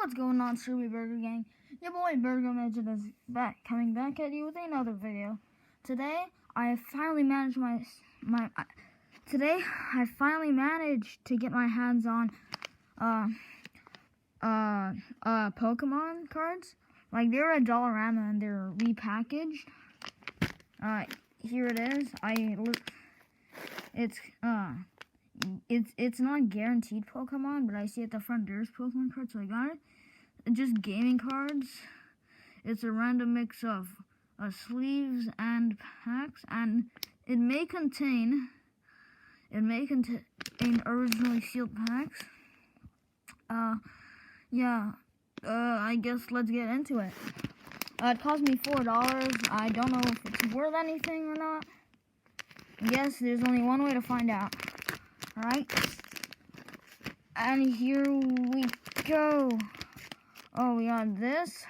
What's going on, Surly Burger Gang? Your boy Burger Midget is coming back at you with another video. Today, I finally managed to get my hands on Pokémon cards. Like, they're a Dollarama and they're repackaged. Here it is. It's not guaranteed Pokemon, but I see at the front there's Pokemon cards, so I got it. Just gaming cards. It's a random mix of sleeves and packs, and it may contain originally sealed packs. I guess let's get into it. It cost me $4. I don't know if it's worth anything or not. Yes, there's only one way to find out. Alright, and here we go. Oh, we got this.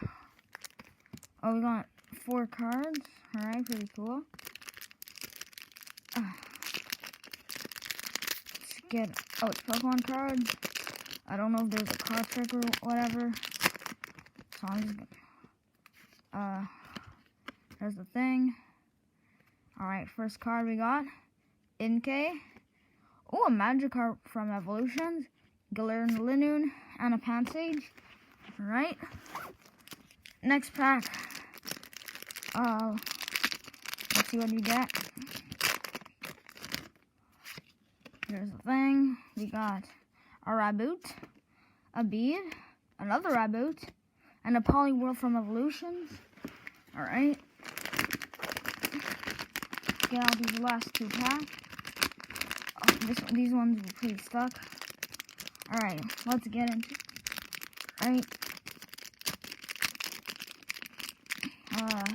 Oh, we got 4 cards. Alright, pretty cool. Let's get, it's Pokemon cards. I don't know if there's a card trick or whatever. So I'm just gonna, there's the thing. Alright, first card we got, Inkay. Oh, a Magikarp from Evolutions, Galarian, and a Pansage. Alright. Next pack. Let's see what we get. Here's the thing. We got a Raboot, a Bead, another Raboot, and a Poliwhirl from Evolutions. Alright. Get out these last 2 packs. These ones were pretty stuck. Alright, let's get into it. Alright.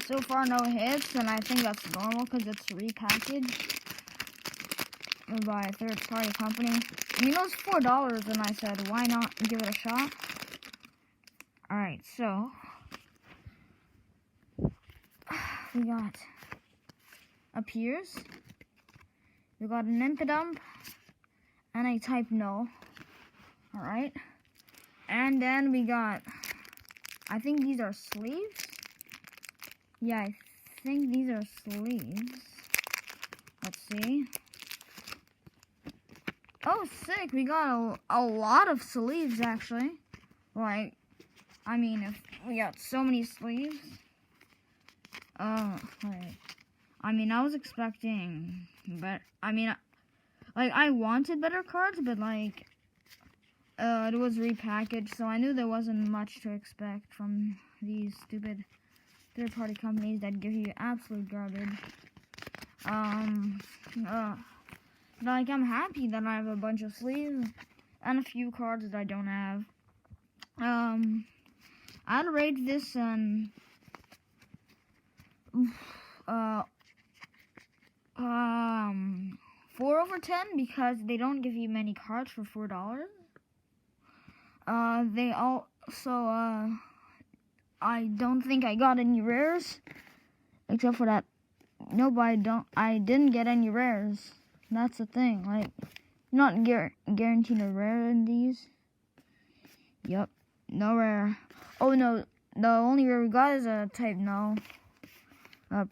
So far no hits, and I think that's normal because it's repackaged by a third-party company. I mean, it was $4, and I said, why not give it a shot? Alright, so we got a Piers. We got an Impidump and a Type Null. Alright. And then we got, I think these are sleeves. Yeah, I think these are sleeves. Let's see. Oh, sick. We got a lot of sleeves, actually. Like, I mean, if we got so many sleeves. Wait. I mean, I was expecting, but I mean, like, I wanted better cards, but like, it was repackaged, so I knew there wasn't much to expect from these stupid third-party companies that give you absolute garbage. Like, I'm happy that I have a bunch of sleeves and a few cards that I don't have. I'd rate this 4 over 10 because they don't give you many cards for $4. They also, I don't think I got any rares, except for that. Nope, I didn't get any rares. That's the thing, like, not guaranteed a rare in these. Yep, no rare. Oh no, the only rare we got is a Type Null.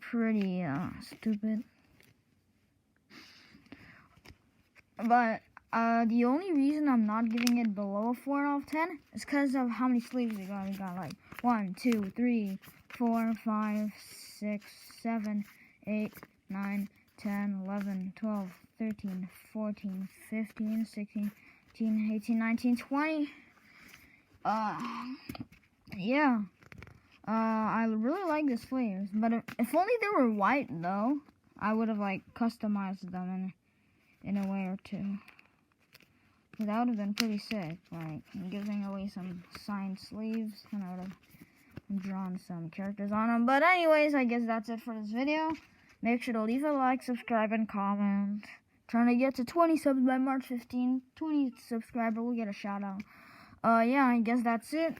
Pretty, stupid. But, the only reason I'm not giving it below a 4 out of 10 is because of how many sleeves we got. We got like 1, 2, 3, 4, 5, 6, 7, 8, 9, 10, 11, 12, 13, 14, 15, 16, 17, 18, 19, 20. Yeah. I really like the sleeves, but if only they were white, though, I would have, like, customized them in a way or two. That would have been pretty sick, like, giving away some signed sleeves, and I would have drawn some characters on them. But anyways, I guess that's it for this video. Make sure to leave a like, subscribe, and comment. Trying to get to 20 subs by March 15. 20 subscriber will get a shout out. Yeah, I guess that's it.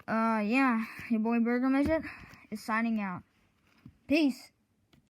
Yeah, your boy Burger Midget is signing out. Peace.